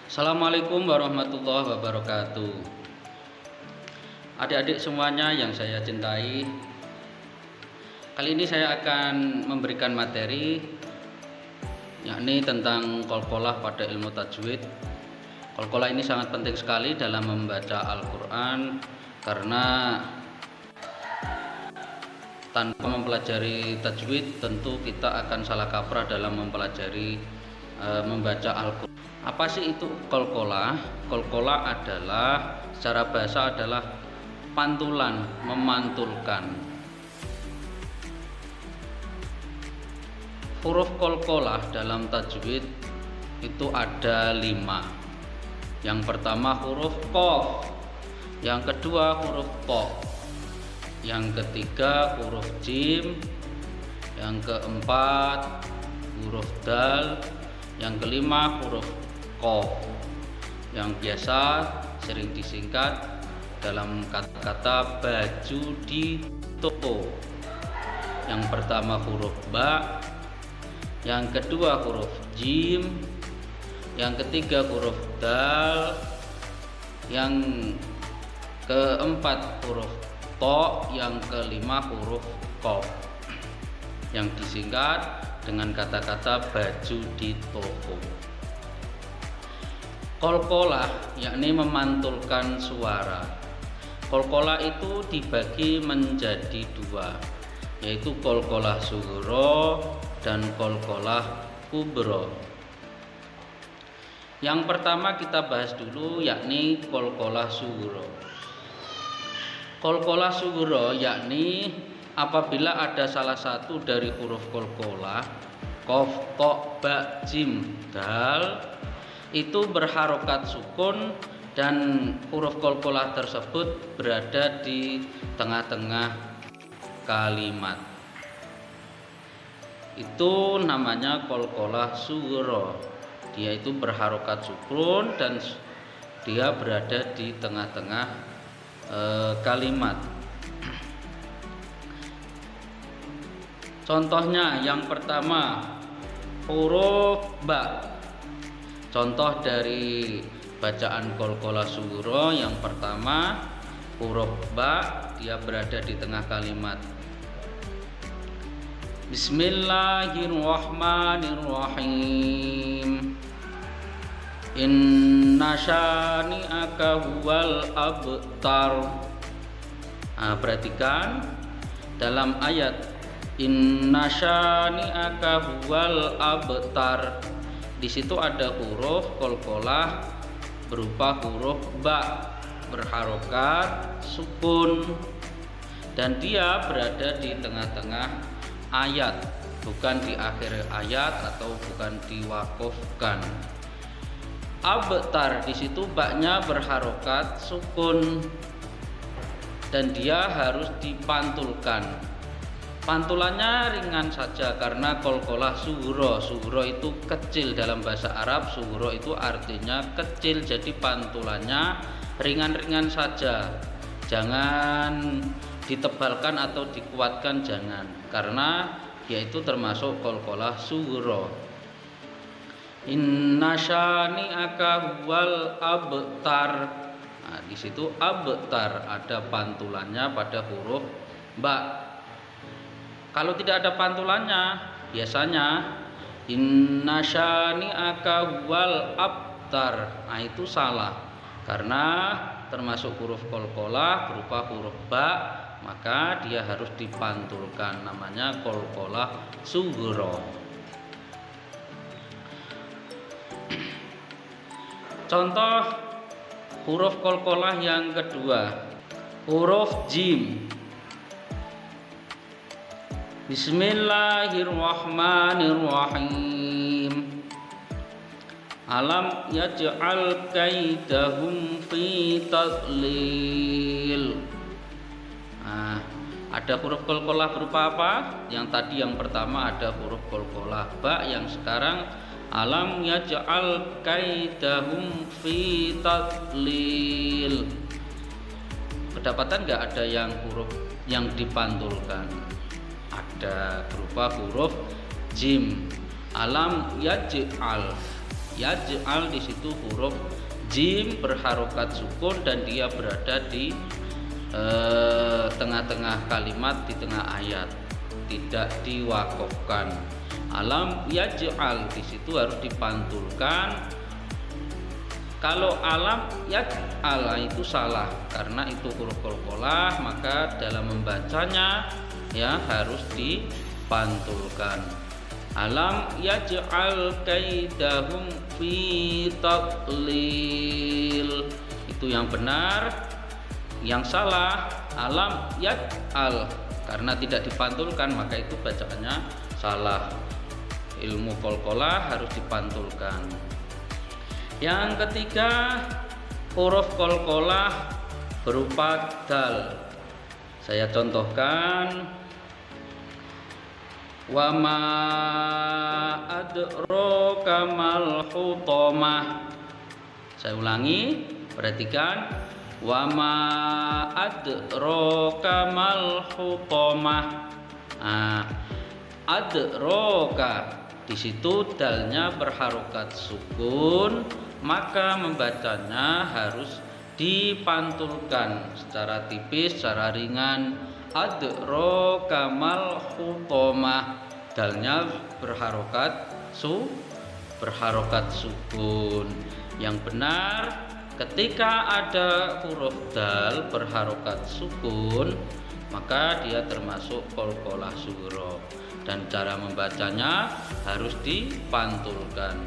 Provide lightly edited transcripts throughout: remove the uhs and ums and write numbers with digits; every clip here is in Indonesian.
Assalamualaikum warahmatullahi wabarakatuh. Adik-adik semuanya yang saya cintai, kali ini saya akan memberikan materi yakni tentang qalqalah pada ilmu tajwid. Qalqalah ini sangat penting sekali dalam membaca Al-Quran, karena tanpa mempelajari tajwid tentu kita akan salah kaprah dalam mempelajari membaca Al-Quran. Apa sih itu qalqalah? Qalqalah adalah secara bahasa adalah pantulan, memantulkan. Huruf qalqalah dalam tajwid itu ada 5. Yang pertama huruf qaf, yang kedua huruf ta, yang ketiga huruf jim, yang keempat huruf dal, yang kelima huruf qaf, yang biasa sering disingkat dalam kata-kata baju di toko. Yang pertama huruf ba, yang kedua huruf jim, yang ketiga huruf dal, yang keempat huruf to, yang kelima huruf qaf, yang disingkat dengan kata-kata baju di toko. Qalqalah yakni memantulkan suara. Qalqalah itu dibagi menjadi 2, yaitu qalqalah sughra dan qalqalah kubra. Yang pertama kita bahas dulu yakni qalqalah sughra. Qalqalah sughra yakni apabila ada salah satu dari huruf qalqalah qaf, ta, ba, jim, dal itu berharokat sukun dan huruf qalqalah tersebut berada di tengah-tengah kalimat. Itu namanya qalqalah sughra. Dia itu berharokat sukun dan dia berada di tengah-tengah kalimat. Contohnya yang pertama huruf ba. Contoh dari bacaan qalqalah sughra yang pertama huruf ba, dia berada di tengah kalimat. Bismillahirrahmanirrahim. Inna syani'aka huwal abtar. Perhatikan dalam ayat inna syani'aka huwal abtar, di situ ada huruf qalqalah berupa huruf ba berharokat sukun dan dia berada di tengah-tengah ayat, bukan di akhir ayat atau bukan diwakofkan. Abtar di situ baknya berharokat sukun dan dia harus dipantulkan. Pantulannya ringan saja karena qalqalah sughra. Sughra itu kecil dalam bahasa Arab. Sughra itu artinya kecil, jadi pantulannya ringan-ringan saja. Jangan ditebalkan atau dikuatkan, jangan, karena yaitu termasuk qalqalah sughra. Inna syani'aka huwal abtar. Di situ abtar ada pantulannya pada huruf ba. Kalau tidak ada pantulannya, biasanya inna syani'aka huwal abtar. Itu salah karena termasuk huruf qalqalah berupa huruf ba, maka dia harus dipantulkan, namanya qalqalah sughra. Contoh huruf qalqalah yang kedua, huruf jim. Bismillahirrahmanirrahim. Alam yaj'al kaidahum fi tadlil. Ada huruf qalqalah berupa apa? Yang tadi yang pertama ada huruf qalqalah ba, yang sekarang alam yaj'al kaidahum fi tadlil. Kedapatan nggak ada yang huruf yang dipantulkan? Ada berupa huruf jim. Alam yaj'al Yaj'al di situ huruf jim berharokat sukun dan dia berada di tengah-tengah kalimat, di tengah ayat, tidak diwakofkan. Alam yaj'al di situ harus dipantulkan. Kalau alam yaj'al itu salah karena itu huruf qalqalah, maka dalam membacanya ya harus dipantulkan. Alam yaj'al kaidahum fi tadlil, itu yang benar. Yang salah alam yaj'al, karena tidak dipantulkan maka itu bacaannya salah. Ilmu qalqalah harus dipantulkan. Yang ketiga, huruf qalqalah berupa dal. Saya contohkan, wa ma adraka mal hutamah. Saya ulangi, perhatikan, wa ma adraka mal hutamah. Adraka di situ dalnya berharokat sukun, maka membacanya harus dipantulkan secara tipis, secara ringan. Adraka mal hutamah, dalnya berharokat sukun. Yang benar, ketika ada huruf dal berharokat sukun, maka dia termasuk qalqalah sughra dan cara membacanya harus dipantulkan.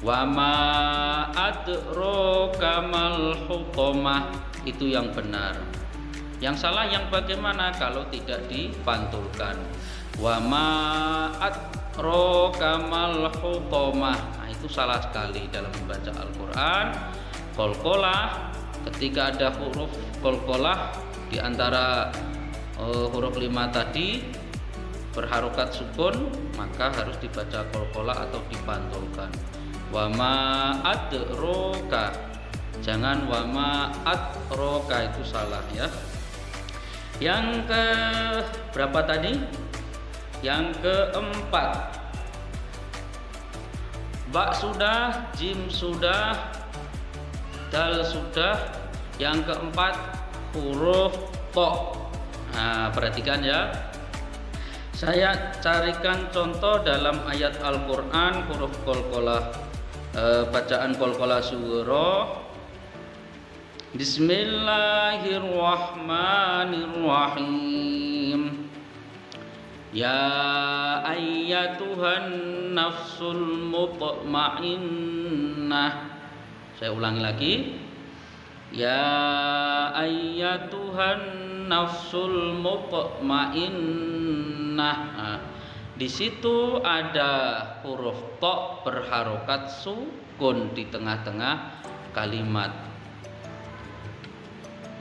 Wa ma adraka mal hutamah, itu yang benar. Yang salah yang bagaimana kalau tidak dipantulkan? Wa ma adraka mal hutamah, itu salah sekali dalam membaca Al-Qur'an. Qalqalah, ketika ada huruf qalqalah di antara huruf 5 tadi berharokat sukun, maka harus dibaca qalqalah atau dipantulkan. Wa ma adraka, jangan wa ma adraka, itu salah ya. Yang ke berapa tadi? Yang keempat, ba sudah, jim sudah, dal sudah. Yang keempat, huruf to. Nah, perhatikan ya. Saya carikan contoh dalam ayat Al-Qur'an huruf qalqalah, bacaan qalqalah sughra. Bismillahirrahmanirrahim. Ya ayyatuhan nafsul mutmainnah. Saya ulangi lagi. Ya ayyatuhan nafsul mutmainnah. Di situ ada huruf to berharokat sukun di tengah-tengah kalimat.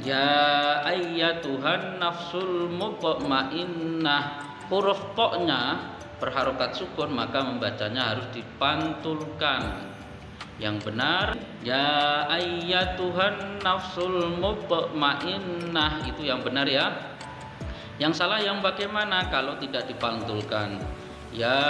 Ya ayyatuhan nafsul mutmainnah, huruf to-nya berharokat sukun, maka membacanya harus dipantulkan. Yang benar, ya ayyatuhan nafsul mutmainnah, itu yang benar ya. Yang salah yang bagaimana kalau tidak dipantulkan? Ya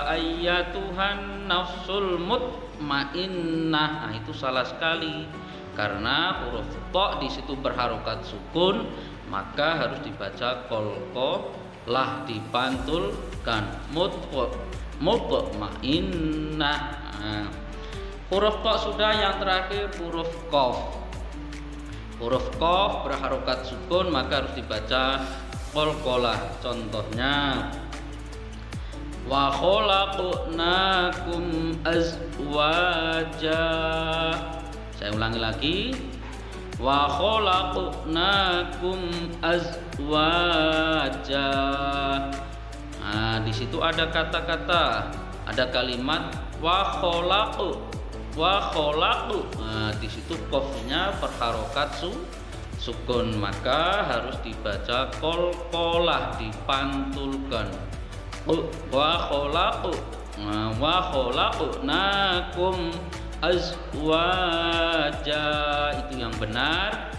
ayyatuhan nafsul mutmainnah, itu salah sekali karena huruf to di situ berharokat sukun, maka harus dibaca qalqalah, dipantulkan. Mutmainnah. Huruf to sudah, yang terakhir huruf qaf. Huruf qaf berharokat sukun, maka harus dibaca qalqalah. Contohnya, wa khalaqnakum azwaja. Saya ulangi lagi, wa khalaqnakum azwaja. Di situ ada kata-kata, ada kalimat wa khalaqu. Di situ qafnya berharokat sukun, maka harus dibaca qalqalah, dipantulkan. Wa khalaqnakum azwaja, itu yang benar.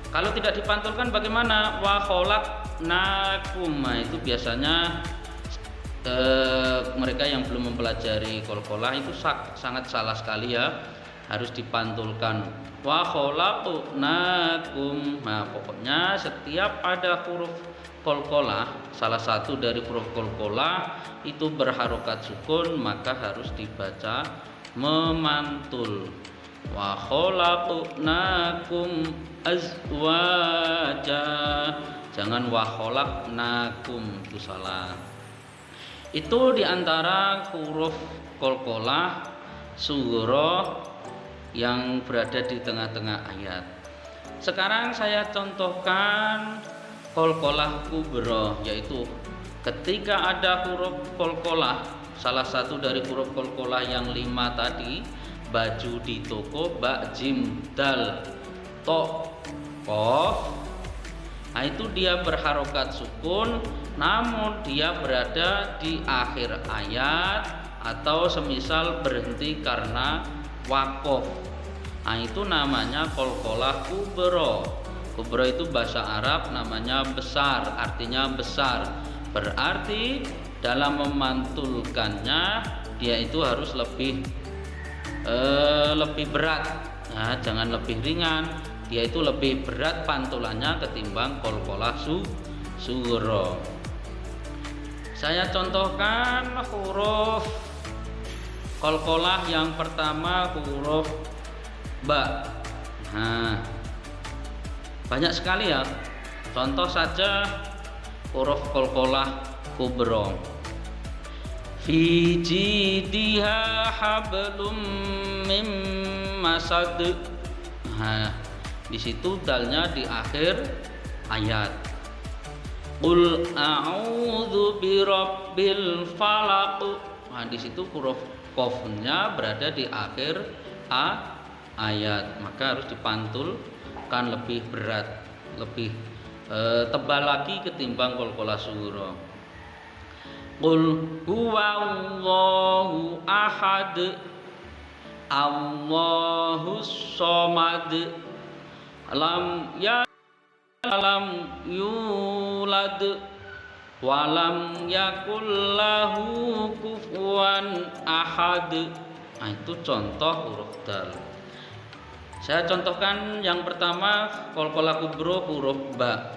Kalau tidak dipantulkan bagaimana? Wa khalaqnakum, itu biasanya mereka yang belum mempelajari qalqalah itu sangat salah sekali ya, harus dipantulkan. Wa khalaqnakum. Nah, pokoknya setiap ada huruf qalqalah, salah satu dari huruf qalqalah itu berharokat sukun, maka harus dibaca memantul. Wa khalaqnakum azwaja, jangan wa khalaqnakum, itu salah. Itu diantara huruf qalqalah sughra yang berada di tengah-tengah ayat. Sekarang saya contohkan qalqalah kubra, yaitu ketika ada huruf qalqalah, salah satu dari huruf qalqalah yang 5 tadi, baju di toko, ba, jim, dal, to, qaf. Nah, itu dia berharokat sukun, namun dia berada di akhir ayat atau semisal berhenti karena waqaf. Nah, itu namanya qalqalah kubra. Kubra itu bahasa Arab namanya besar, artinya besar. Berarti dalam memantulkannya dia itu harus lebih berat. Nah, jangan lebih ringan. Dia itu lebih berat pantulannya ketimbang qalqalah sughra. Saya contohkan huruf qalqalah yang pertama, huruf ba. Nah, banyak sekali ya. Contoh saja huruf qalqalah kubra. Fi jidiha hablum mim masad. Nah, di situ dalnya di akhir ayat. Qul a'udzu birabbil falaq. Nah, di situ huruf qafnya berada di akhir ayat, maka harus dipantulkan lebih berat, lebih tebal lagi ketimbang qalqalah sughra. Qul huwallahu ahad, Allahus somad, lam yulad walam yakul lahu kufuwan ahad. Nah, itu contoh huruf dal. Saya contohkan yang pertama qalqalah kubra, huruf ba.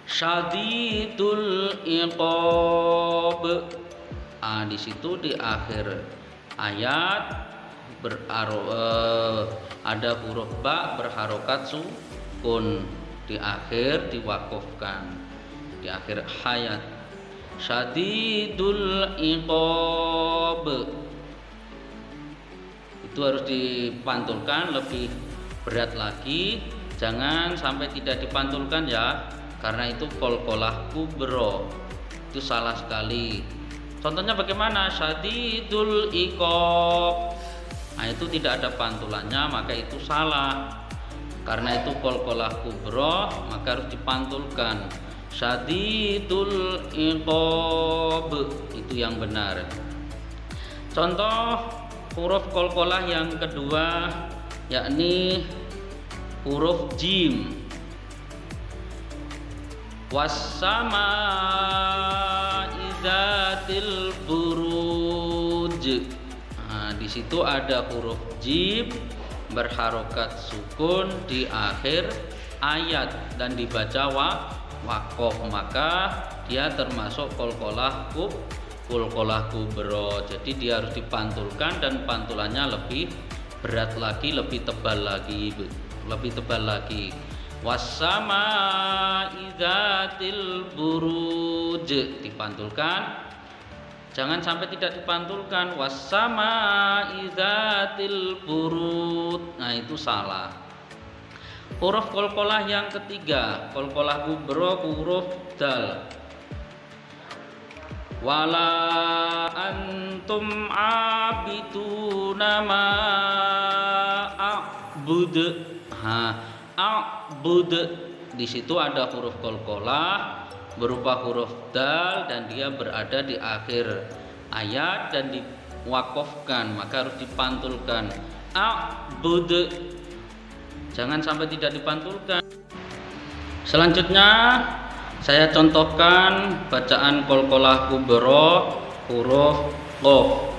Syadidul iqab. Ah, di situ di akhir ayat ada huruf ba berharokat sukun, di akhir diwakafkan di akhir ayat. Syadidul iqab itu harus dipantulkan lebih berat lagi, jangan sampai tidak dipantulkan ya, karena itu qalqalah kubra, itu salah sekali. Contohnya bagaimana? Syadidul iqab. Nah, itu tidak ada pantulannya, maka itu salah. Karena itu qalqalah kubra, maka harus dipantulkan. Syadidul iqab, itu yang benar. Contoh huruf qalqalah yang kedua, yakni huruf jim. Was-samaa'i dzatil buruj. Nah, di situ ada huruf jim berharokat sukun di akhir ayat dan dibaca waqaf, maka dia termasuk qalqalah kubra. Jadi dia harus dipantulkan dan pantulannya lebih berat lagi, lebih tebal lagi. Was-samaa'i dzatil buruj dipantulkan. Jangan sampai tidak dipantulkan. Was-samaa'i dzatil buruj. Nah, itu salah. Huruf qalqalah yang ketiga, qalqalah kubra, huruf dal. Wala antum abiduna ma a'bud. A'bud, di situ ada huruf qalqalah berupa huruf dal dan dia berada di akhir ayat dan diwakafkan, maka harus dipantulkan. A'bud, jangan sampai tidak dipantulkan. Selanjutnya Saya contohkan bacaan qalqalah kubra huruf qaf.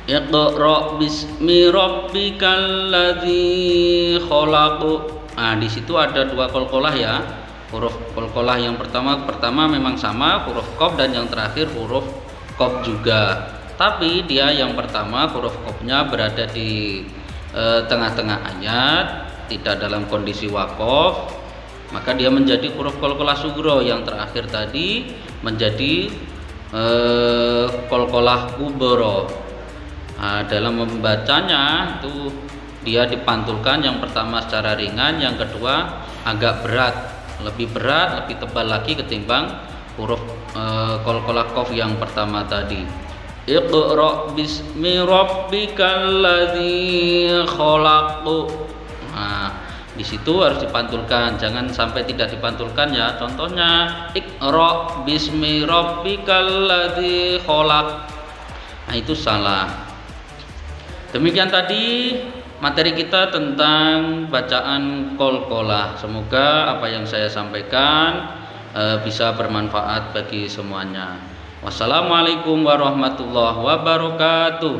Iqra bismi rabbikal ladzi khalaq. Nah, di situ ada dua qalqalah ya. Huruf qalqalah yang pertama memang sama huruf qaf, dan yang terakhir huruf qaf juga. Tapi dia yang pertama huruf qafnya berada di tengah-tengah ayat, tidak dalam kondisi waqaf, maka dia menjadi huruf qalqalah sughra. Yang terakhir tadi menjadi qalqalah kubra. Nah, dalam membacanya itu dia dipantulkan, yang pertama secara ringan, yang kedua agak berat, lebih tebal lagi ketimbang huruf qalqalah qaf yang pertama tadi. Iqra bismi rabbikal ladzi khalaq. Nah, di situ harus dipantulkan, jangan sampai tidak dipantulkan ya. Contohnya Iqra bismi rabbikal ladzi khalaq. Nah, itu salah. Demikian tadi materi kita tentang bacaan qalqalah. Semoga apa yang saya sampaikan bisa bermanfaat bagi semuanya. Wassalamualaikum warahmatullahi wabarakatuh.